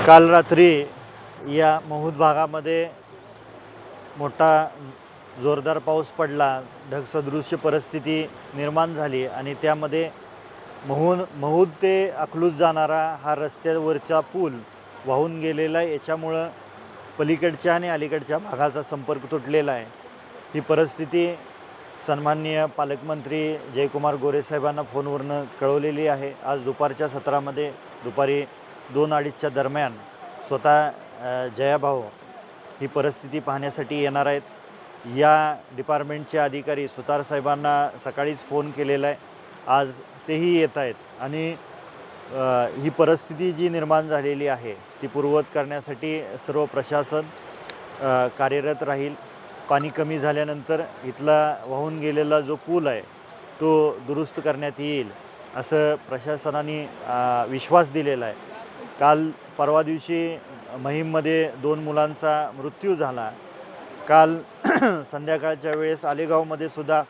काल रात्री या महूद भागामध्ये मोठा जोरदार पाऊस पडला, ढगसदृश्य परिस्थिती निर्माण झाली आणि त्यामध्ये महूद ते अकलूज जाणारा हा रस्त्यावरचा पूल वाहून गेलेला आहे। याच्यामुळं पलीकडच्या आणि अलीकडच्या भागाचा संपर्क तुटलेला आहे। ही परिस्थिती सन्माननीय पालकमंत्री जयकुमार गोरे साहेबांना फोनवरनं कळवलेली आहे। आज दुपारच्या सत्रामध्ये दुपारी 2-2:30च्या दरम्यान स्वतः जयाभाऊ ही परिस्थिती पाहण्यासाठी येणार आहेत। या डिपार्टमेंटचे अधिकारी सुतार साहेबांना सकाळीच फोन केलेला आहे, आज तेही येत आहेत आणि ही परिस्थिती जी निर्माण झालेली आहे ती पूर्ववत करण्यासाठी सर्व प्रशासन कार्यरत राहील। पाणी कमी झाल्यानंतर इथला वाहून गेलेला जो पूल आहे तो दुरुस्त करण्यात येईल असं प्रशासनाने विश्वास दिलेला आहे। काल परवा दिवशी महिममध्ये 2 मुलांचा मृत्यू झाला। काल संध्याकाळच्या वेळेस आलेगावमध्ये सुद्धा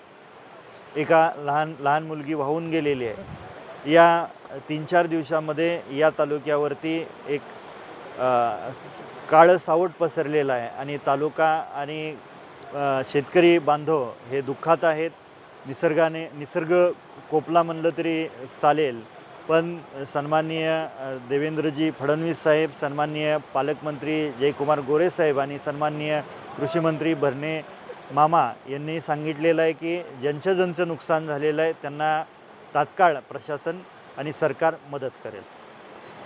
एका लहान मुलगी वाहून गेलेली आहे। या 3-4 दिवसामध्ये या तालुक्यावरती एक काळं सावट पसरलेलं आहे आणि तालुका आणि शेतकरी बांधव हे दुःखात आहेत। निसर्ग कोपला म्हणलं तरी चालेल, पण सन्माननीय देवेंद्रजी फडणवीस साहेब, सन्माननीय पालकमंत्री जयकुमार गोरे साहेब आणि सन्माननीय कृषीमंत्री भरणे मामा यांनी सांगितलेलं आहे की ज्यांचं नुकसान झालेलं आहे त्यांना तात्काळ प्रशासन आणि सरकार मदत करेल।